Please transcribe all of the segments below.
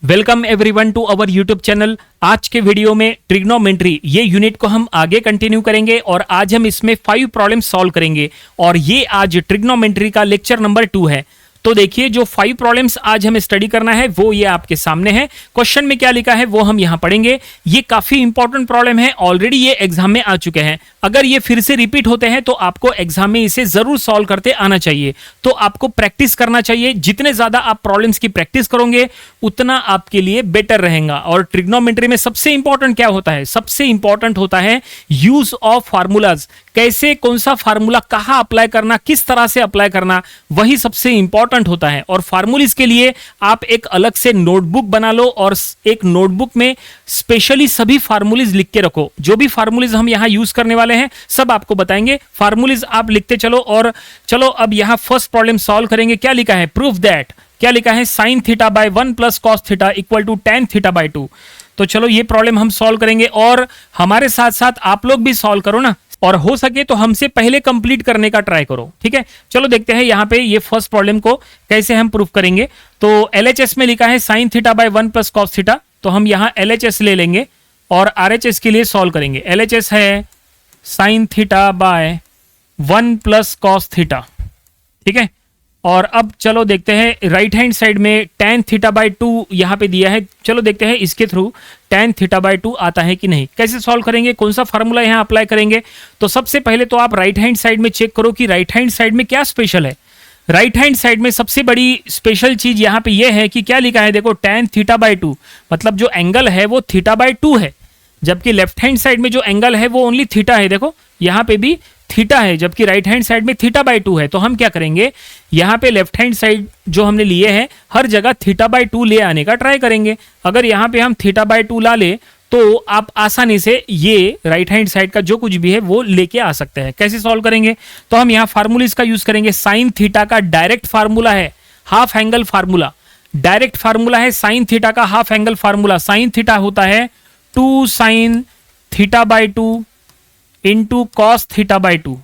Welcome everyone to our YouTube channel. आज के video में ट्रिग्नोमेट्री ये यूनिट को हम आगे कंटिन्यू करेंगे और आज हम इसमें 5 प्रॉब्लम सॉल्व करेंगे और ये आज ट्रिग्नोमेट्री का लेक्चर नंबर 2 है। तो देखिए जो 5 प्रॉब्लम्स आज हमें स्टडी करना है वो ये आपके सामने है। क्वेश्चन में क्या लिखा है वो हम यहां पढ़ेंगे। ये काफी इंपॉर्टेंट प्रॉब्लम है, ऑलरेडी ये एग्जाम में आ चुके हैं। अगर ये फिर से रिपीट होते हैं तो आपको एग्जाम में इसे जरूर सॉल्व करते आना चाहिए। तो आपको प्रैक्टिस करना चाहिए। जितने ज्यादा आप प्रॉब्लम्स की प्रैक्टिस करोगे उतना आपके लिए बेटर रहेगा। और ट्रिग्नोमेट्री में सबसे इंपॉर्टेंट क्या होता है? सबसे इंपॉर्टेंट होता है यूज ऑफ फार्मूलाज। कैसे, कौन सा फार्मूला कहां अप्लाई करना, किस तरह से अप्लाई करना, वही सबसे इंपॉर्टेंट होता है। और फार्मूलीज के लिए आप एक अलग से नोटबुक बना लो और एक नोटबुक में स्पेशली सभी फार्मूलीज लिख के रखो। जो भी फार्मूलीज हम यहां यूज करने वाले हैं सब आपको बताएंगे। फार्मूलीज आप लिखते चलो। और चलो अब यहां फर्स्ट प्रॉब्लम सॉल्व करेंगे। क्या लिखा है? प्रूफ दैट, क्या लिखा है? Sine theta by 1 plus cos theta equal to ten theta by 2। तो चलो ये प्रॉब्लम हम सॉल्व करेंगे और हमारे साथ साथ आप लोग भी सॉल्व करो ना, और हो सके तो हमसे पहले कंप्लीट करने का ट्राई करो। ठीक है, चलो देखते हैं यहां पे ये फर्स्ट प्रॉब्लम को कैसे हम प्रूफ करेंगे। तो LHS में लिखा है sine theta by 1 plus cos theta, तो हम यहां LHS ले लेंगे और RHS के लिए सॉल्व करेंगे। LHS है sine theta by 1 plus cos theta. ठीक है, और अब चलो देखते हैं राइट हैंड साइड में tan थीटा बाय 2 यहां पे दिया है। चलो देखते हैं इसके थ्रू tan थीटा बाय 2 आता है कि नहीं। कैसे सॉल्व करेंगे, कौन सा फार्मूला यहां अप्लाई करेंगे? तो सबसे पहले तो आप राइट हैंड साइड में चेक करो कि राइट हैंड साइड में क्या स्पेशल है। राइट हैंड साइड में सबसे बड़ी स्पेशल चीज यहां पे यह है कि क्या लिखा है, देखो tan थीटा बाय 2 मतलब जो एंगल है वो थीटा बाय 2 है, जबकि लेफ्ट हैंड साइड में जो एंगल है वो ओनली थीटा है। देखो यहां पे भी थीटा है, जबकि राइट हैंड साइड में थीटा बाय 2 है। तो हम क्या करेंगे, यहां पे लेफ्ट हैंड साइड जो हमने लिए हैं हर जगह थीटा बाय 2 ले आने का ट्राई करेंगे। अगर यहां पे हम थीटा बाय 2 ला ले तो आप आसानी से ये राइट हैंड साइड का जो कुछ भी है वो लेके आ सकते हैं। कैसे सॉल्व करेंगे? तो हम यहां फार्मूलीज का यूज करेंगे। साइन थीटा का डायरेक्ट फार्मूला है half angle formula. Direct formula है साइन थीटा का half angle formula. Sine theta होता है 2 sine theta by 2 into cos theta by 2।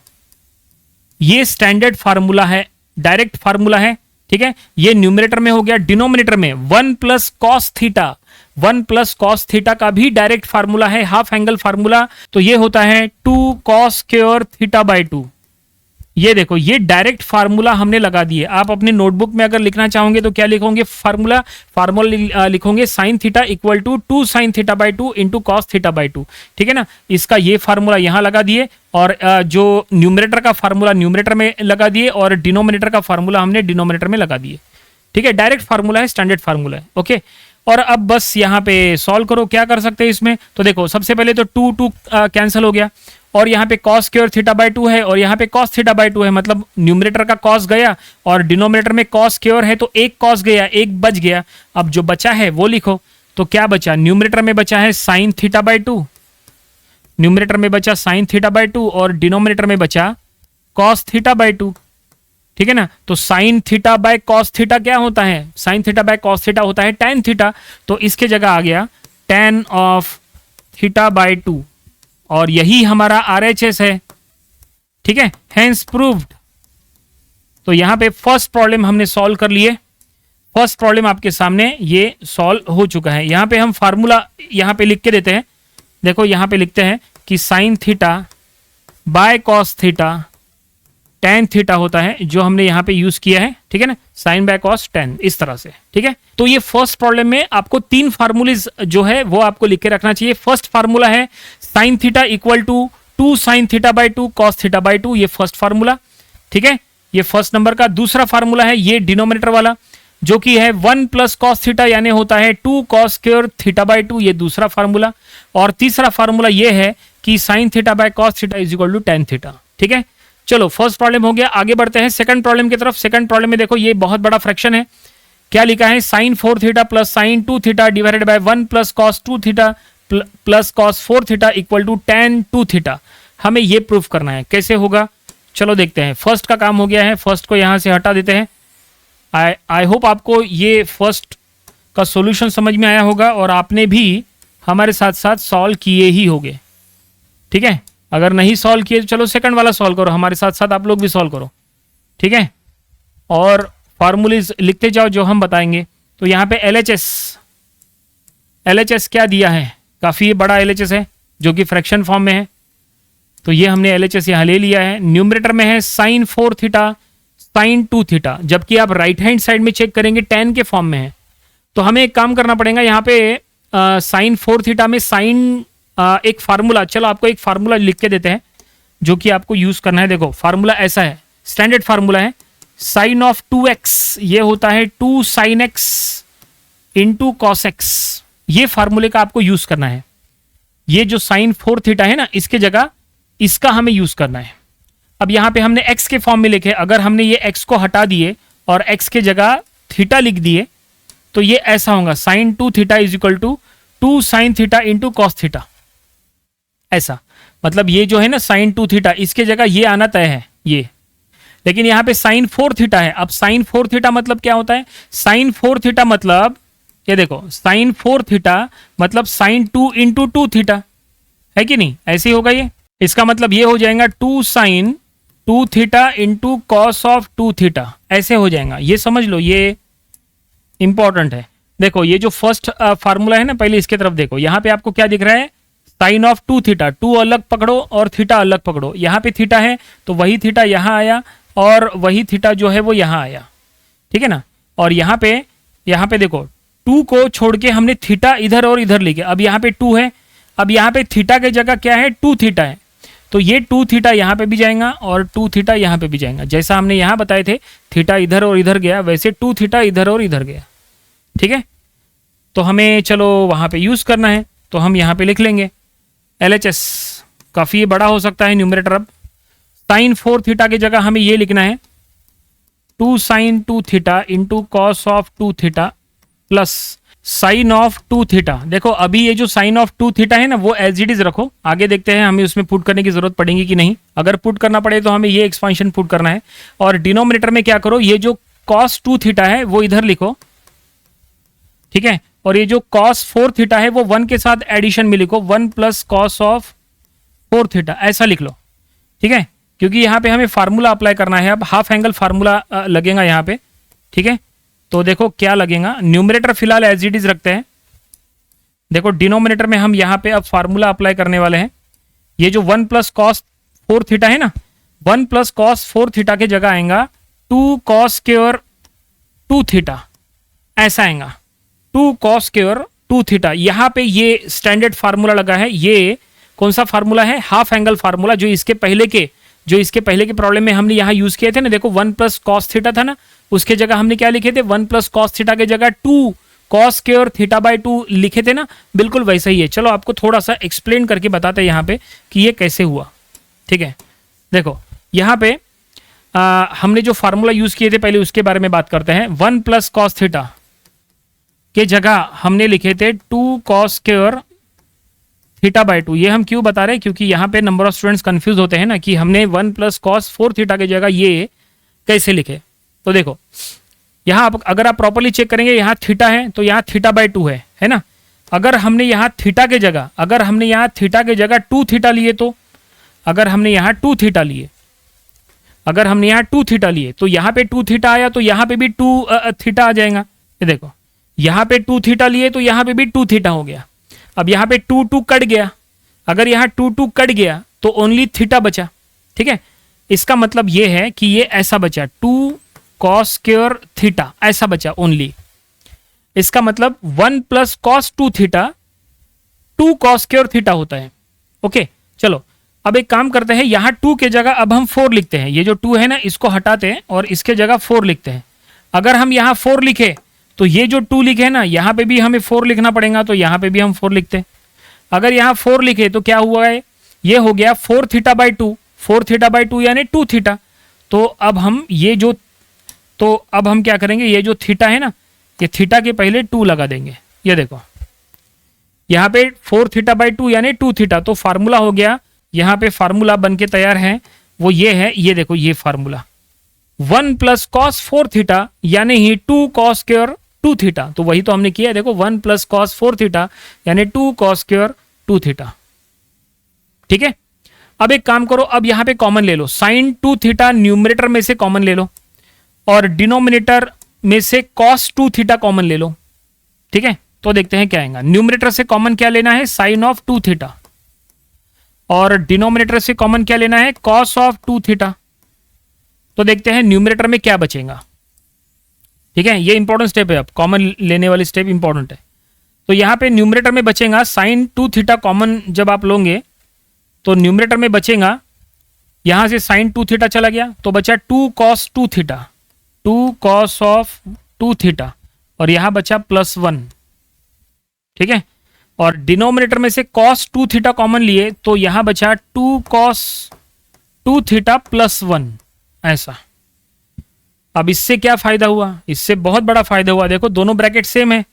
ये स्टैंडर्ड फार्मूला है, डायरेक्ट फार्मूला है। ठीक है, ये न्यूमरेटर में हो गया। डिनोमिनेटर में 1 plus cos theta, 1 plus cos theta का भी डायरेक्ट फार्मूला है, हाफ एंगल फार्मूला। तो ये होता है 2 कॉस स्क्वायर थीटा बाय 2। ये देखो ये डायरेक्ट फार्मूला हमने लगा दिए। आप अपने नोटबुक में अगर लिखना चाहोगे तो क्या लिखोगे? फार्मूला लिखोगे sine theta equal to 2 sine theta by 2 into cos theta by 2। ठीक है ना, इसका ये फार्मूला यहां लगा दिए और जो न्यूमरेटर का फार्मूला न्यूमरेटर में लगा दिए और डिनोमिनेटर का फार्मूला हमने डिनोमिनेटर में लगा दिए। ठीक है, डायरेक्ट फार्मूला है, स्टैंडर्ड फार्मूला है। ओके, और अब बस यहाँ पे सॉल्व करो। क्या कर सकते हैं इसमें? तो देखो सबसे पहले तो 2 कैंसिल हो गया और यहाँ पे कॉस स्क्वायर थीटा बाय 2 है और यहाँ पे कॉस थीटा बाय 2 है, मतलब न्यूमरेटर का कॉस गया और डिनोमिनेटर में कॉस स्क्वायर है तो एक कॉस गया, एक बच गया। अब जो बचा है वो लिखो। तो क्या बचा? न्यूमरेटर में बचा है साइन थीटा बाय 2, न्यूमरेटर में बचा साइन थीटा बाय 2 और डिनोमिनेटर में बचा कॉस थीटा बाय 2। ठीक है ना, तो sign theta by cos theta क्या होता है? Sine theta by cos theta होता है tan थीटा। तो इसके जगह आ गया tan ऑफ थीटा बाय 2 और यही हमारा RHS है। ठीक है, हेंस प्रूव्ड। तो यहां पे फर्स्ट प्रॉब्लम हमने सॉल्व कर लिए। फर्स्ट प्रॉब्लम आपके सामने ये सॉल्व हो चुका है। यहां पे हम फार्मूला यहां पे लिख के देते हैं। देखो यहां पे लिखते हैं कि sine theta by cos theta tan theta होता है जो हमने यहां पे यूज किया है। ठीक है ना, साइन बाय कॉस tan इस तरह से। ठीक है, तो ये फर्स्ट प्रॉब्लम में आपको 3 फार्मूलीज जो है वो आपको लिख के रखना चाहिए। फर्स्ट फार्मूला है sine theta equal to 2 sine theta by 2 cos theta by 2, ये फर्स्ट फार्मूला। ठीक है, ये फर्स्ट नंबर का। दूसरा फार्मूला है ये डिनोमिनेटर वाला जो कि है 1 प्लस कॉस थीटा यानी होता है 2 कॉस स्क्वायर थीटा बाय 2, ये दूसरा फार्मूला। और तीसरा फार्मूला ये है कि sine theta by cos theta is equal to tan theta. ठीक है, चलो फर्स्ट प्रॉब्लम हो गया। आगे बढ़ते हैं सेकंड प्रॉब्लम की तरफ। सेकंड प्रॉब्लम में देखो ये बहुत बड़ा फ्रैक्शन है। क्या लिखा है? Sine 4 theta plus sine 2 theta divided by 1 plus cos 2 theta plus cos 4 theta equal to tan 2 theta. हमें ये प्रूफ करना है। कैसे होगा? चलो देखते हैं। फर्स्ट का काम हो गया है, फर्स्ट को यहां से हटा देते हैं। आई होप आपको ये फर्स्ट का सॉल्यूशन समझ में आया होगा और आपने भी हमारे साथ साथ सॉल्व किए ही होंगे। ठीक है, अगर नहीं सॉल्व किए तो चलो सेकंड वाला सॉल्व करो, हमारे साथ साथ आप लोग भी सॉल्व करो। ठीक है, और फार्मूलीज लिखते जाओ जो हम बताएंगे। तो यहाँ पे LHS LHS क्या दिया है, काफ़ी बड़ा LHS है जो कि फ्रैक्शन फॉर्म में है, तो ये हमने LHS यहाँ ले लिया है। न्यूमरेटर में है साइन 4 थीटा साइन 2 थीटा, जबकि आप राइट हैंड साइड में चेक करेंगे tan के फॉर्म में है। तो हमें एक काम करना पड़ेगा यहाँ पे साइन 4 थीटा में साइन एक फार्मूला, चलो आपको एक फार्मूला लिख के देते हैं जो कि आपको यूज करना है। देखो फार्मूला ऐसा है, स्टैंडर्ड फार्मूला है, साइन ऑफ 2x ये होता है 2 sine x into cos x. ये फार्मूले का आपको यूज करना है। ये जो साइन 4 थीटा है ना, इसके जगह इसका हमें यूज करना है। अब यहां पे हमने x के फॉर्म में लिखे, अगर हमने ये x को हटा दिए और x के जगह थीटा लिख दिए तो ये ऐसा होगा, sine 2 theta is equal to 2 sine theta into cos theta. ऐसा मतलब ये जो है ना साइन 2 थीटा, इसके जगह ये आना तय है ये, लेकिन यहां पे साइन 4 थीटा है। अब साइन 4 थीटा मतलब क्या होता है, साइन 4 थीटा मतलब ये देखो, साइन 4 थीटा मतलब साइन 2 इंटू 2 थीटा है कि नहीं, ऐसे ही होगा ये। इसका मतलब ये हो जाएगा 2 sine 2 theta into cos of 2 theta, ऐसे हो जाएगा। ये समझ लो, ये इंपॉर्टेंट है। देखो ये जो फर्स्ट फार्मूला है ना, पहले इसके तरफ देखो, यहाँ पे आपको क्या दिख रहा है, साइन ऑफ 2 थीटा, 2 अलग पकड़ो और थीटा अलग पकड़ो। यहाँ पे थीटा है तो वही थीटा यहाँ आया और वही थीटा जो है वो यहाँ आया, ठीक है ना। और यहाँ पे देखो 2 को छोड़ के हमने थीटा इधर और इधर लेके, अब यहाँ पे 2 है, अब यहाँ पे थीटा की जगह क्या है, 2 थीटा है, तो ये 2 थीटा यहाँ पे भी जाएगा और 2 थीटा यहाँ पे भी जाएगा। जैसा हमने यहाँ बताए थे थीटा इधर और इधर गया, वैसे 2 थीटा इधर और इधर गया, ठीक है। तो हमें चलो वहाँ पे यूज करना है, तो हम यहाँ पे लिख लेंगे LHS, काफ़ी बड़ा हो सकता है न्यूमरेटर। अब साइन 4 थीटा की जगह हमें ये लिखना है 2 sine 2 theta into cos of 2 theta plus sine of 2 theta. देखो अभी ये जो साइन ऑफ 2 थीटा है ना, वो एज इट इज रखो, आगे देखते हैं हमें उसमें पुट करने की जरूरत पड़ेगी कि नहीं। अगर पुट करना पड़े तो हमें ये एक्सपांशन पुट करना है। और डिनोमिनेटर में क्या करो, ये जो कॉस 2 थीटा है वो इधर लिखो, ठीक है, और ये जो cos 4 थीटा है वो 1 के साथ एडिशन में लिखो, 1 प्लस कॉस ऑफ 4 थीटा, ऐसा लिख लो, ठीक है, क्योंकि यहाँ पे हमें फार्मूला अप्लाई करना है। अब हाफ एंगल फार्मूला लगेगा यहाँ पे, ठीक है। तो देखो क्या लगेगा, न्यूमरेटर फिलहाल एज इट इज रखते हैं। देखो डिनोमिनेटर में हम यहाँ पे अब फार्मूला अप्लाई करने वाले हैं। ये जो 1 प्लस कॉस 4 थीटा है ना, 1 प्लस कॉस 4 थीटा की जगह आएगा 2 कॉस स्क्वायर 2 थीटा, ऐसा आएगा 2 कॉस स्क्वायर 2 थीटा। यहाँ पे ये स्टैंडर्ड फार्मूला लगा है। ये कौन सा फार्मूला है, हाफ एंगल फार्मूला, जो इसके पहले के प्रॉब्लम में हमने यहाँ यूज किए थे ना। देखो 1 प्लस कॉस थीटा था ना, उसके जगह हमने क्या लिखे थे, 1 प्लस कॉस थीटा की जगह 2 कॉस स्क्वायर थीटा बाई 2 लिखे थे ना, बिल्कुल वैसा ही है। चलो आपको थोड़ा सा एक्सप्लेन करके बताते हैं यहाँ पे कि ये कैसे हुआ, ठीक है। देखो यहाँ पे हमने जो फार्मूला यूज किए थे पहले उसके बारे में बात करते हैं। 1 प्लस कॉस थीटा के जगह हमने लिखे थे 2 कॉस स्क्वायर थीटा बाई 2। ये हम क्यों बता रहे हैं, क्योंकि यहाँ पे नंबर ऑफ स्टूडेंट्स कंफ्यूज होते हैं ना कि हमने 1 प्लस कॉस 4 थीटा की जगह ये कैसे लिखे। तो देखो यहाँ अगर आप प्रॉपर्ली चेक करेंगे, यहाँ थीटा है तो यहाँ थीटा बाई 2 है ना। अगर हमने यहाँ थीटा के जगह 2 थीटा लिए, तो अगर हमने यहाँ 2 थीटा लिए, तो यहाँ पे 2 थीटा आया तो यहाँ पे भी 2 थीटा आ जाएगा। ये देखो यहाँ पे 2 थीटा लिए तो यहाँ पे भी 2 थीटा हो गया। अब यहाँ पे 2 कट गया, अगर यहाँ 2 कट गया तो ओनली थीटा बचा, ठीक है। इसका मतलब ये है कि ये ऐसा बचा 2 कॉस स्क्वायर थीटा, ऐसा बचा ओनली। इसका मतलब 1 plus cos 2 theta 2 cos square theta होता है। ओके चलो अब एक काम करते हैं, यहाँ 2 के जगह अब हम 4 लिखते हैं। ये जो 2 है ना, इसको हटाते हैं और इसके जगह 4 लिखते हैं। अगर हम यहाँ 4 लिखे तो ये जो 2 लिखे है ना, यहाँ पे भी हमें 4 लिखना पड़ेगा, तो यहाँ पे भी हम 4 लिखते हैं। अगर यहाँ 4 लिखे तो क्या हुआ है, ये हो गया 4 थीटा बाई 2, 4 थीटा बाई 2 यानी 2 थीटा। तो अब हम क्या करेंगे, ये जो थीटा है ना, ये थीटा के पहले 2 लगा देंगे। ये देखो यहाँ पे 4 थीटा बाई 2 यानी 2 थीटा, तो फार्मूला हो गया। यहाँ पे फार्मूला बन के तैयार है, वो ये है, ये देखो ये फार्मूला 1 प्लस कॉस 4 थीटा यानी ही 2 कॉस स्क्वायर 2 थीटा। तो वही तो हमने किया, देखो 1 प्लस कॉस 4 थीटा यानी 2 कॉस स्क्वायर 2 थीटा, ठीक है। अब एक काम करो, अब यहाँ पे कॉमन ले लो, साइन 2 थीटा न्यूमरेटर में से कॉमन ले लो और डिनोमिनेटर में से कॉस 2 थीटा कॉमन ले लो, ठीक है। तो देखते हैं क्या आएगा। न्यूमरेटर से कॉमन क्या लेना है, साइन ऑफ 2 थीटा, और डिनोमिनेटर से कॉमन क्या लेना है, कॉस ऑफ 2 थीटा। तो देखते हैं न्यूमरेटर में क्या बचेगा। ठीक है, ये इंपॉर्टेंट स्टेप है, अब कॉमन लेने वाली स्टेप इंपॉर्टेंट है। तो यहां पे न्यूमरेटर में बचेगा साइन 2 थीटा, कॉमन जब आप लोगे तो न्यूमरेटर में बचेगा, यहां से साइन 2 थीटा चला गया तो बचा 2 cos 2 theta, 2 cos of 2 theta, और यहां बचा +1। ठीक है, और डिनोमिनेटर में से कॉस 2 थीटा कॉमन लिए तो यहां बचा 2 कॉस 2 थीटा +1, ऐसा। अब इससे क्या फायदा हुआ, इससे बहुत बड़ा फायदा हुआ। देखो दोनों ब्रैकेट सेम है,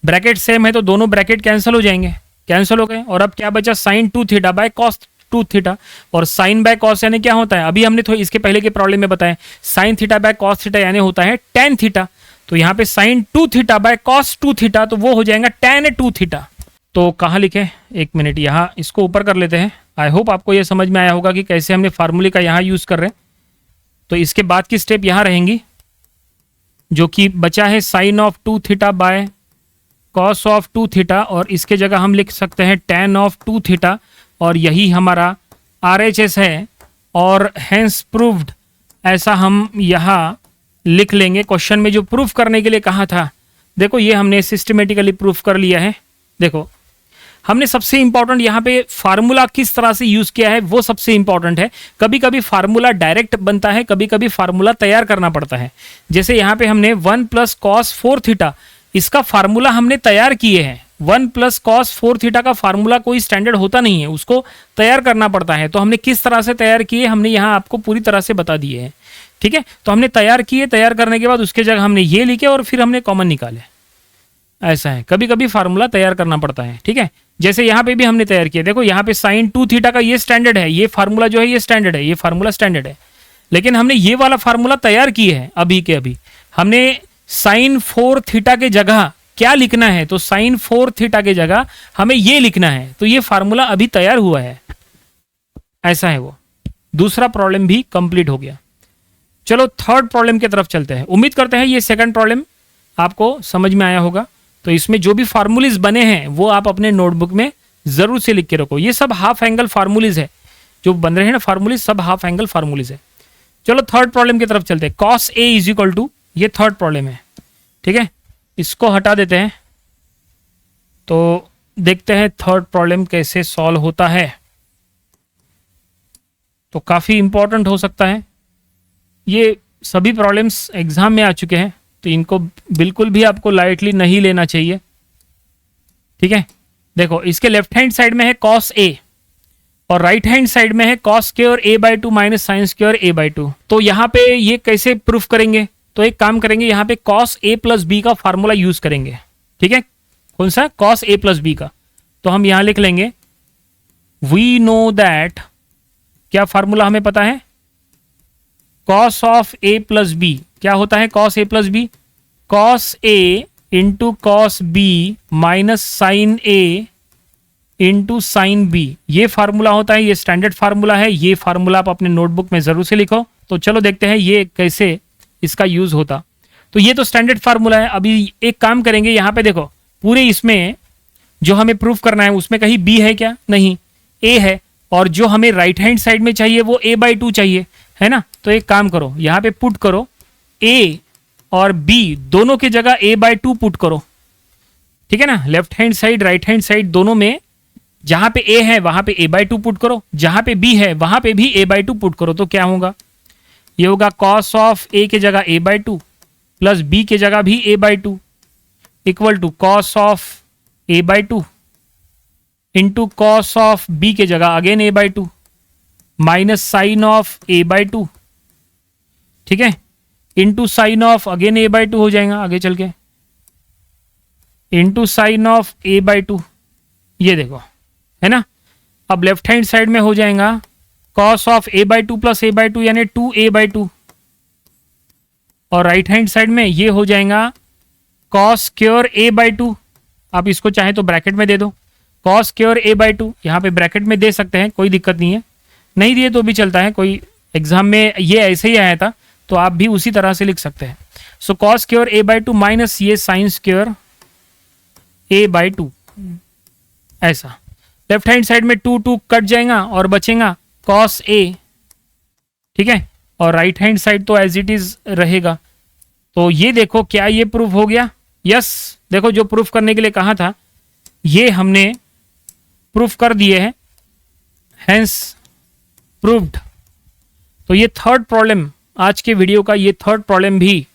ब्रैकेट सेम है तो दोनों ब्रैकेट कैंसिल हो जाएंगे, कैंसिल हो गए। और अब क्या बचा, sine 2 theta by cos 2 theta, और साइन बाय कॉस यानी क्या होता है, अभी हमने तो इसके पहले के प्रॉब्लम में बताया, sine theta by cos theta यानी होता है tan थीटा। तो यहाँ पे sine 2 theta by cos 2 theta, तो वो हो जाएगा tan 2 थीटा। तो कहाँ लिखे, एक मिनट, यहाँ इसको ऊपर कर लेते हैं। आई होप आपको ये समझ में आया होगा कि कैसे हमने फार्मूले का यहाँ यूज कर रहे हैं। तो इसके बाद की स्टेप यहाँ रहेंगी, जो कि बचा है sine of 2 theta by cos of 2 theta, और इसके जगह हम लिख सकते हैं tan ऑफ 2 थीटा, और यही हमारा RHS है, और हैंस प्रूव्ड, ऐसा हम यहाँ लिख लेंगे। क्वेश्चन में जो प्रूफ करने के लिए कहा था, देखो ये हमने सिस्टमेटिकली प्रूफ कर लिया है। देखो हमने सबसे इंपॉर्टेंट यहाँ पे फार्मूला किस तरह से यूज किया है वो सबसे इंपॉर्टेंट है। कभी कभी फार्मूला डायरेक्ट बनता है, कभी कभी फार्मूला तैयार करना पड़ता है। जैसे यहाँ पे हमने 1 + cos 4 थीटा, इसका फार्मूला हमने तैयार किए हैं। 1 + cos 4 थीटा का फार्मूला कोई स्टैंडर्ड होता नहीं है, उसको तैयार करना पड़ता है। तो हमने किस तरह से तैयार किए, हमने यहाँ आपको पूरी तरह से बता दिए हैं। ठीक है, तो हमने तैयार किए, तैयार करने के बाद उसके जगह हमने ये लिखे और फिर हमने कॉमन निकाले, ऐसा है। कभी कभी फार्मूला तैयार करना पड़ता है। ठीक है, जैसे यहाँ पे भी हमने तैयार किया, देखो यहाँ पे साइन 2 थीटा का ये स्टैंडर्ड है, ये फार्मूला जो है ये स्टैंडर्ड है, ये फार्मूला स्टैंडर्ड है। लेकिन हमने ये वाला फार्मूला तैयार किए है अभी के अभी। हमने साइन 4 थीटा के जगह क्या लिखना है, तो साइन 4 थीटा के जगह हमें ये लिखना है। तो ये फार्मूला अभी तैयार हुआ है, ऐसा है वो। दूसरा प्रॉब्लम भी कंप्लीट हो गया। चलो थर्ड प्रॉब्लम की तरफ चलते हैं। उम्मीद करते हैं ये सेकंड प्रॉब्लम आपको समझ में आया होगा। तो इसमें जो भी फार्मूलीज बने हैं वो आप अपने नोटबुक में जरूर से लिख के रखो। ये सब हाफ एंगल फार्मूलीज है, जो बन रहे हैं ना फार्मूलीज, सब हाफ एंगल फार्मूलीज है। चलो थर्ड प्रॉब्लम की तरफ चलते हैं। cos A = ये थर्ड प्रॉब्लम है। ठीक है, इसको हटा देते हैं, तो देखते हैं थर्ड प्रॉब्लम कैसे सॉल्व होता है। तो काफी इंपॉर्टेंट हो सकता है। ये सभी प्रॉब्लम्स एग्जाम में आ चुके हैं, तो इनको बिल्कुल भी आपको लाइटली नहीं लेना चाहिए। ठीक है, देखो इसके लेफ्ट हैंड साइड में है cos A और राइट हैंड साइड में है cos square A/2 minus sine square A/2। तो यहाँ पे ये कैसे प्रूफ करेंगे, तो एक काम करेंगे, यहाँ पे cos A + B का फार्मूला यूज करेंगे। ठीक है, कौन सा, cos A + B का। तो हम यहां लिख लेंगे, वी नो दैट, क्या फार्मूला हमें पता है, cos ऑफ A + B क्या होता है, cos A + B, cos A into cos B minus sine A into sine B। ये फार्मूला होता है, ये स्टैंडर्ड फार्मूला है। ये फार्मूला आप अपने नोटबुक में जरूर से लिखो। तो चलो देखते हैं ये कैसे इसका यूज होता। तो ये तो स्टैंडर्ड फार्मूला है। अभी एक काम करेंगे, यहाँ पे देखो पूरे इसमें जो हमें प्रूफ करना है उसमें कहीं B है क्या, नहीं, A है। और जो हमें राइट हैंड साइड में चाहिए वो A/2 चाहिए, है ना। तो एक काम करो, यहाँ पे पुट करो A और B दोनों की जगह A/2 पुट करो। ठीक है ना, left hand side right hand side दोनों में जहां पे A है वहां पे A/2 पुट करो, जहां पे B है वहां पे भी A/2 पुट करो। तो क्या होगा, ये होगा cos ऑफ A की जगह A/2 प्लस B की जगह भी A/2 equal to cos of A/2 into cos of B की जगह again A/2 minus sign of A/2। ठीक है, into sine of again A/2 हो जाएगा आगे चल के, इंटू साइन ऑफ A/2। ये देखो, है ना। अब लेफ्ट हैंड साइड में हो जाएगा cos of A/2 plus A/2 यानी 2A/2, और राइट हैंड साइड में ये हो जाएगा cos स्क्वायर A/2। आप इसको चाहे तो ब्रैकेट में दे दो, cos स्क्वायर A/2 यहाँ पे ब्रैकेट में दे सकते हैं, कोई दिक्कत नहीं है, नहीं दिए तो भी चलता है। कोई एग्जाम में ये ऐसे ही आया था तो आप भी उसी तरह से लिख सकते हैं। सो cos स्क्वायर A/2 माइनस ये साइन स्क्वायर a बाई 2, ऐसा। लेफ्ट हैंड साइड में 2 2 कट जाएगा और बचेगा cos a, ठीक है। और राइट हैंड साइड तो एज इट इज रहेगा। तो ये देखो क्या ये प्रूफ हो गया? यस, देखो जो प्रूफ करने के लिए कहा था ये हमने प्रूफ कर दिए हैं, हेंस प्रूव्ड। तो ये थर्ड प्रॉब्लम आज के वीडियो का, ये थर्ड प्रॉब्लम भी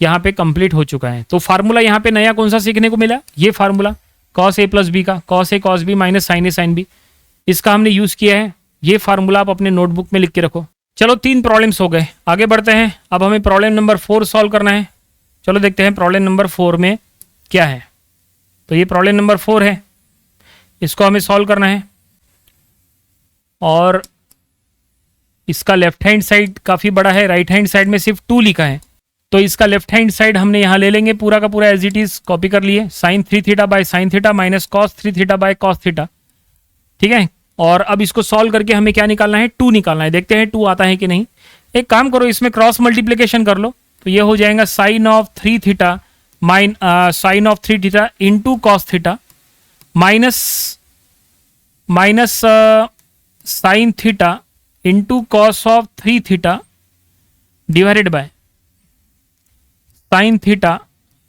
यहाँ पे कंप्लीट हो चुका है। तो फार्मूला यहाँ पे नया कौन सा सीखने को मिला? ये formula cos a plus B का, cos a cos b minus sin a sin b, इसका हमने यूज किया है। ये फार्मूला आप अपने नोटबुक में लिख के रखो। चलो 3 प्रॉब्लम्स हो गए, आगे बढ़ते हैं। अब हमें प्रॉब्लम नंबर 4 सॉल्व करना है। चलो देखते हैं प्रॉब्लम नंबर 4 में क्या है। तो ये प्रॉब्लम नंबर 4 है, इसको हमें सॉल्व करना है। और इसका लेफ्ट हैंड साइड काफ़ी बड़ा है, राइट हैंड साइड में सिर्फ 2 लिखा है। तो इसका लेफ्ट हैंड साइड हमने यहाँ ले लेंगे पूरा का पूरा एज इट इज, कॉपी कर लिए, sine 3 theta by sine theta minus cos 3 theta by cos theta, ठीक है। और अब इसको सॉल्व करके हमें क्या निकालना है? 2 निकालना है। देखते हैं 2 आता है कि नहीं। एक काम करो, इसमें क्रॉस मल्टीप्लीकेशन कर लो, तो ये हो जाएगा sine of 3 theta sine of 3 theta into cos theta minus sine theta into cos of 3 theta divided by sine theta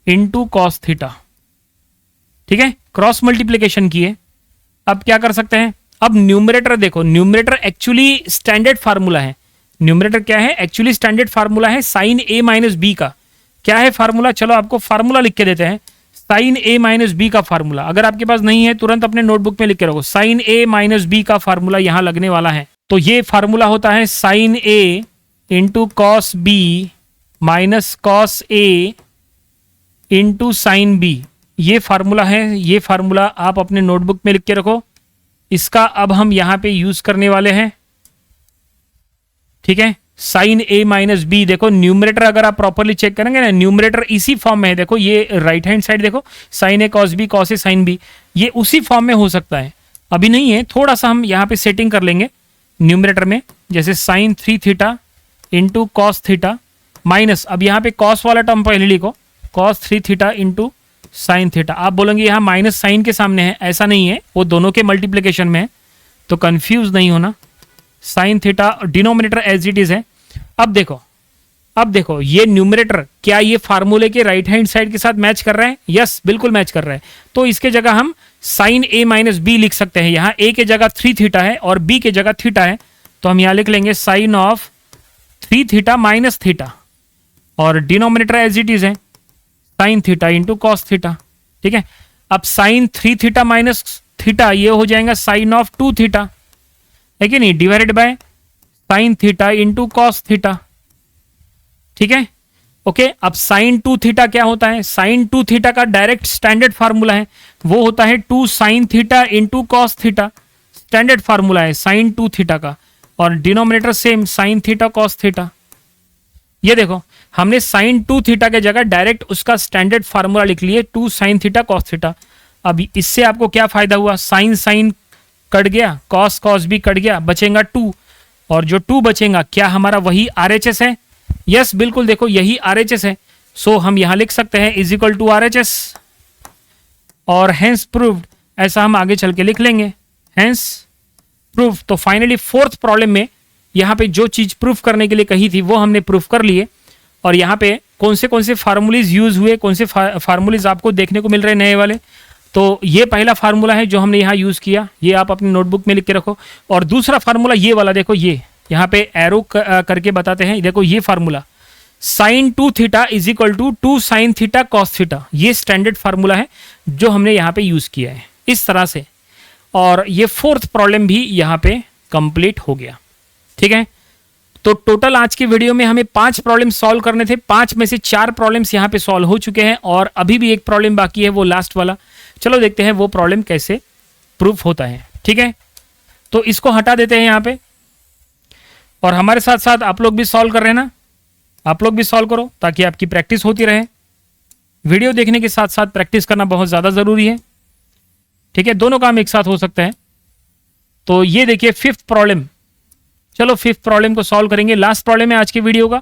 into cos theta, ठीक है। क्रॉस मल्टीप्लीकेशन किए। अब क्या कर सकते हैं? अब न्यूमरेटर देखो, न्यूमरेटर एक्चुअली स्टैंडर्ड फार्मूला है। न्यूमरेटर क्या है? एक्चुअली स्टैंडर्ड फार्मूला है साइन ए माइनस बी का। क्या है फार्मूला? चलो आपको फार्मूला लिख के देते हैं, साइन ए माइनस बी का फार्मूला। अगर आपके पास नहीं है तुरंत अपने नोटबुक में लिख के रखो, साइन ए माइनस बी का फार्मूला यहां लगने वाला है। तो ये फार्मूला होता है sine A into cos B minus cos A into sine B. ये फार्मूला है, ये फार्मूला आप अपने नोटबुक में लिख के रखो। इसका अब हम यहां पे यूज करने वाले हैं, ठीक है। साइन ए माइनस बी, देखो न्यूमरेटर अगर आप प्रॉपरली चेक करेंगे ना, न्यूमरेटर इसी फॉर्म में है। देखो ये राइट हैंड साइड देखो, sign A cos B cos A sign B, ये उसी फॉर्म में हो सकता है। अभी नहीं है, थोड़ा सा हम यहाँ पे सेटिंग कर लेंगे न्यूमरेटर में, जैसे sine 3 theta into cos theta minus, अब यहाँ पे कॉस वाला टर्म पहले लिखो, cos 3 theta into sine theta. आप बोलेंगे यहाँ माइनस साइन के सामने है, ऐसा नहीं है, वो दोनों के मल्टीप्लीकेशन में है, तो कंफ्यूज नहीं होना। Sine theta denominator as it is है। अब देखो ये न्यूमरेटर क्या ये फार्मूले के राइट हैंड साइड के साथ मैच कर रहा है? यस, बिल्कुल मैच कर रहा है। तो इसके जगह हम साइन ए माइनस बी लिख सकते हैं। यहाँ ए के जगह 3 थीटा है और बी के जगह थीटा है, तो हम यहाँ लिख लेंगे sine of 3 theta minus theta, और डिनोमिनेटर एज इट इज है sine theta into cos theta, ठीक है। अब साइन 3 थीटा माइनस थीटा ये हो जाएगा साइन ऑफ 2 थीटा, है कि नहीं, divided by sine theta into cos theta, ठीक है। ओके, अब साइन 2 थीटा क्या होता है? साइन 2 थीटा का डायरेक्ट स्टैंडर्ड फार्मूला है, वो होता है 2 sine theta into cos theta. Standard formula है साइन 2 थीटा का, और denominator same sign theta cos theta. ये देखो हमने साइन 2 थीटा के जगह डायरेक्ट उसका स्टैंडर्ड फार्मूला लिख लिए 2 साइन थीटा कॉस थीटा। अब इससे आपको क्या फायदा हुआ? साइन साइन कट गया, कॉस कॉस भी कट गया, बचेगा 2, और जो 2 बचेगा क्या हमारा वही RHS है? यस, बिल्कुल, देखो यही RHS है। सो हम यहां लिख सकते हैं इज इक्वल टू RHS, और हेंस प्रूव्ड, ऐसा हम आगे चल के लिख लेंगे, हेंस प्रूव। तो फाइनली 4th प्रॉब्लम में यहाँ पे जो चीज प्रूफ करने के लिए कही थी वो हमने प्रूफ कर लिए। और यहाँ पे कौन से फार्मूलीज यूज हुए, कौन से फार्मूलीज आपको देखने को मिल रहे हैं नए वाले, तो ये पहला फार्मूला है जो हमने यहाँ यूज किया, ये आप अपने नोटबुक में लिख के रखो। और दूसरा फार्मूला ये वाला देखो, ये यहाँ पे एरो करके बताते हैं, देखो ये formula sine 2 theta is equal to 2 sine theta cos theta, ये स्टैंडर्ड फार्मूला है जो हमने यहाँ पे यूज किया है इस तरह से। और ये 4th प्रॉब्लम भी यहाँ पे कंप्लीट हो गया, ठीक है। तो टोटल आज की वीडियो में हमें 5 प्रॉब्लम सॉल्व करने थे, 5 में से 4 प्रॉब्लम्स यहाँ पे सॉल्व हो चुके हैं, और अभी भी एक प्रॉब्लम बाकी है, वो लास्ट वाला। चलो देखते हैं वो प्रॉब्लम कैसे प्रूफ होता है, ठीक है। तो इसको हटा देते हैं यहाँ पे, और हमारे साथ साथ आप लोग भी सॉल्व कर रहे हैं ना, आप लोग भी सॉल्व करो ताकि आपकी प्रैक्टिस होती रहे। वीडियो देखने के साथ साथ प्रैक्टिस करना बहुत ज़्यादा ज़रूरी है, ठीक है, दोनों काम एक साथ हो सकता है। तो ये देखिए 5th प्रॉब्लम, चलो 5th प्रॉब्लम को सॉल्व करेंगे, लास्ट प्रॉब्लम है आज की वीडियो का।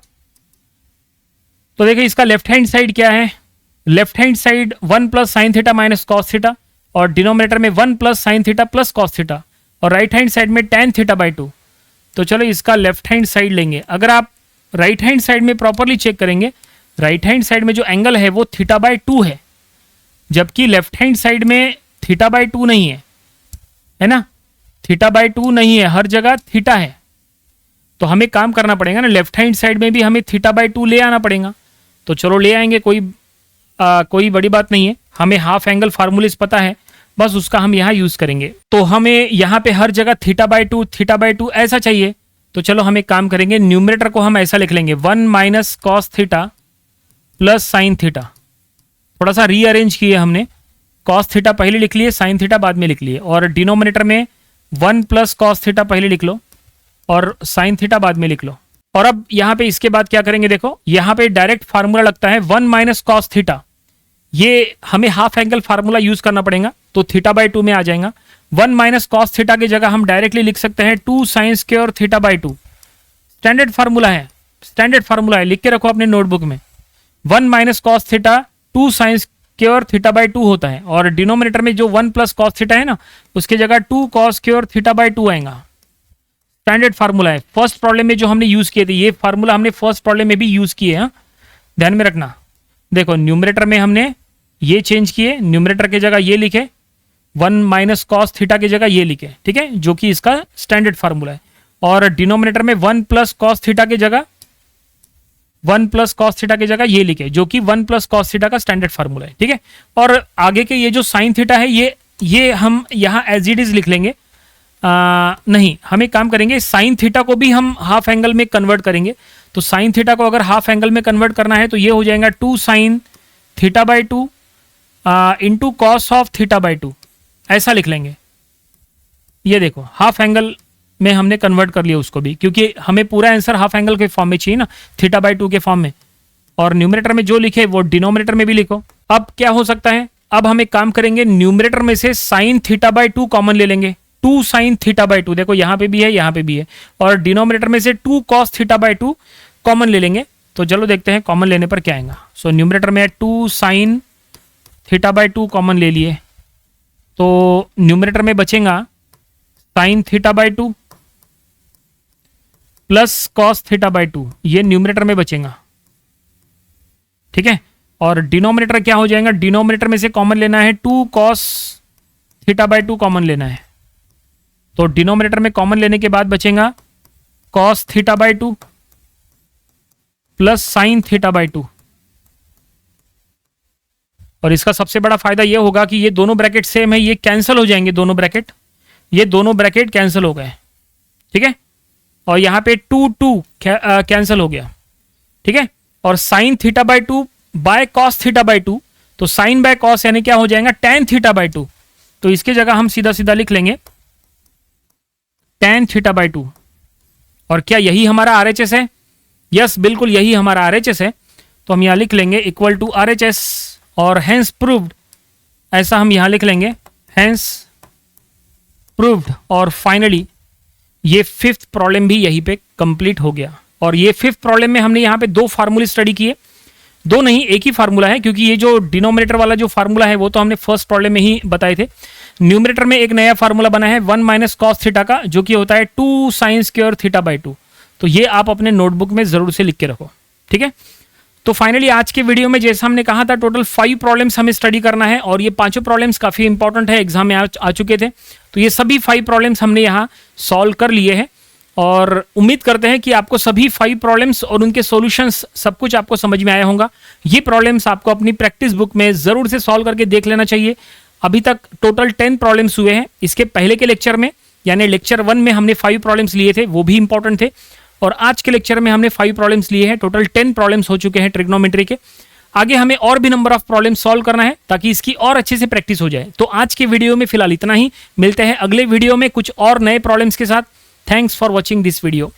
तो देखिए इसका लेफ्ट हैंड साइड क्या है, left hand side 1 plus sign theta minus cos theta, और डिनोमिनेटर में 1 plus sine theta plus cos theta, और राइट हैंड साइड में tan थीटा बाई 2। तो चलो इसका लेफ्ट हैंड साइड लेंगे। अगर आप राइट हैंड साइड में प्रॉपरली चेक करेंगे, राइट हैंड साइड में जो एंगल है वो थीटा बाई 2 है, जबकि लेफ्ट हैंड साइड में थीटा बाई 2 नहीं है ना, थीटा बाई 2 नहीं है, हर जगह थीटा है। तो हमें काम करना पड़ेगा ना, लेफ्ट हैंड साइड में भी हमें थीटा बाई 2 ले आना पड़ेगा। तो चलो ले आएंगे, कोई बड़ी बात नहीं है। हमें हाफ एंगल फार्मूलेस पता है, बस उसका हम यहाँ यूज करेंगे। तो हमें यहाँ पे हर जगह थीटा बाई 2 ऐसा चाहिए। तो चलो हम एक काम करेंगे, न्यूमरेटर को हम ऐसा लिख लेंगे 1 minus cos theta plus sine theta. थोड़ा सा रीअरेंज किए हमने, कॉस थीटा पहले लिख लिए, साइन थीटा बाद में लिख लिए, और डिनोमिनेटर में 1 प्लस कॉस थीटा पहले लिख लो और साइन थीटा बाद में लिख लो। और अब यहाँ पे इसके बाद क्या करेंगे, देखो यहाँ पे डायरेक्ट फार्मूला लगता है 1 माइनस कॉस थीटा। ये हमें हाफ एंगल फार्मूला यूज करना पड़ेगा, तो थीटा बाई 2 में आ जाएगा। 1 माइनस कॉस थीटा की जगह हम डायरेक्टली लिख सकते हैं 2 sine square theta by 2। Standard formula है, लिख के रखो अपने नोटबुक में। 1 minus cos theta 2 sine square theta by 2 होता है, और डिनोमिनेटर में जो 1 प्लस कॉस थीटा है ना, उसकी जगह 2 कॉस स्क्वायर थीटा बाई 2 आएगा। स्टैंडर्ड फार्मूला है, फर्स्ट प्रॉब्लम में जो हमने यूज किए थे, ये फार्मूला हमने फर्स्ट प्रॉब्लम में भी यूज किए हैं, ध्यान में रखना। देखो न्यूमरेटर में हमने ये चेंज किए, न्यूमरेटर की जगह ये लिखे, 1 माइनस कॉस थीटा की जगह ये लिखे, ठीक है, जो कि इसका स्टैंडर्ड फार्मूला है। और डिनोमिनेटर में 1 प्लस कॉस थीटा की जगह ये लिखे, जो कि 1 प्लस कॉस थीटा का स्टैंडर्ड फार्मूला है, ठीक है। और आगे के ये जो साइन थीटा है, ये हम यहाँ एज इट इज लिख लेंगे। नहीं, हम एक काम करेंगे, साइन थीटा को भी हम हाफ एंगल में कन्वर्ट करेंगे। तो साइन थीटा को अगर हाफ एंगल में कन्वर्ट करना है तो ये हो जाएगा 2 sine theta by 2 into cos of theta by 2, ऐसा लिख लेंगे। ये देखो हाफ एंगल में हमने कन्वर्ट कर लिया उसको भी, क्योंकि हमें पूरा आंसर हाफ एंगल के फॉर्म में चाहिए ना, थीटा बाई 2 के फॉर्म में। और न्यूमरेटर में जो लिखे वो डिनोमिनेटर में भी लिखो। अब क्या हो सकता है, अब हम एक काम करेंगे, न्यूमरेटर में से साइन थीटा बाई 2 कॉमन ले लेंगे। 2 साइन थीटा बाई 2, देखो यहाँ पे भी है, यहाँ पे भी है। और डिनोमिनेटर में से 2 कॉस थीटा बाई 2 कॉमन ले लेंगे। तो चलो देखते हैं कॉमन लेने पर क्या आएगा। सो न्यूमरेटर में 2 साइन थीटा बाई 2 कॉमन ले लिए, तो न्यूमरेटर में बचेगा sine theta by 2 plus cos theta by 2, ये न्यूमरेटर में बचेगा, ठीक है। और डिनोमिनेटर क्या हो जाएगा, डिनोमिनेटर में से कॉमन लेना है 2 कॉस थीटा बाई 2 कॉमन लेना है। तो डिनोमिनेटर में कॉमन लेने के बाद बचेगा cos theta by 2 plus sine theta by 2। और इसका सबसे बड़ा फायदा यह होगा कि ये दोनों ब्रैकेट सेम है, ये कैंसिल हो जाएंगे, दोनों ब्रैकेट कैंसिल हो गए, ठीक है। और यहाँ पे 2 कैंसिल हो गया, ठीक है। और sine theta by 2 bye cos theta by 2, तो साइन बाय कॉस यानी क्या हो जाएगा, टैन थीटा बाई 2। तो इसकी जगह हम सीधा सीधा लिख लेंगे टैन थीटा बाई 2। और क्या यही हमारा RHS है? यस, बिल्कुल यही हमारा RHS है। तो हम यहाँ लिख लेंगे इक्वल टू RHS, और हैंस प्रूव्ड, ऐसा हम यहाँ लिख लेंगे, हैंस प्रूव्ड। और फाइनली ये 5th प्रॉब्लम भी यहीं पे कंप्लीट हो गया। और ये 5th प्रॉब्लम में हमने यहाँ पे 2 फार्मूले स्टडी किए, 2 नहीं, एक ही फार्मूला है, क्योंकि ये जो डिनोमिनेटर वाला जो फार्मूला है वो तो हमने फर्स्ट प्रॉब्लम में ही बताए थे। न्यूमरेटर में एक नया फार्मूला बना है 1 माइनस कॉस थीटा का, जो कि होता है 2 साइन स्क्वायर थीटा बाई 2। तो ये आप अपने नोटबुक में जरूर से लिख के रखो, ठीक है। तो फाइनली आज के वीडियो में जैसा हमने कहा था, टोटल 5 प्रॉब्लम्स हमें स्टडी करना है, और ये 5 प्रॉब्लम्स काफी इंपॉर्टेंट है, एग्जाम में आ चुके थे। तो ये सभी 5 प्रॉब्लम्स हमने यहाँ सॉल्व कर लिए हैं, और उम्मीद करते हैं कि आपको सभी 5 प्रॉब्लम्स और उनके सॉल्यूशंस सब कुछ आपको समझ में आया होगा। ये प्रॉब्लम्स आपको अपनी प्रैक्टिस बुक में जरूर से सॉल्व करके देख लेना चाहिए। अभी तक टोटल 10 प्रॉब्लम्स हुए हैं। इसके पहले के लेक्चर में, यानी लेक्चर 1 में हमने 5 प्रॉब्लम्स लिए थे, वो भी इंपॉर्टेंट थे। और आज के लेक्चर में हमने 5 प्रॉब्लम्स लिए हैं। टोटल 10 प्रॉब्लम्स हो चुके हैं ट्रिग्नोमेट्री के। आगे हमें और भी नंबर ऑफ प्रॉब्लम सॉल्व करना है, ताकि इसकी और अच्छे से प्रैक्टिस हो जाए। तो आज के वीडियो में फिलहाल इतना ही, मिलते हैं अगले वीडियो में कुछ और नए प्रॉब्लम्स के साथ। Thanks for watching this video.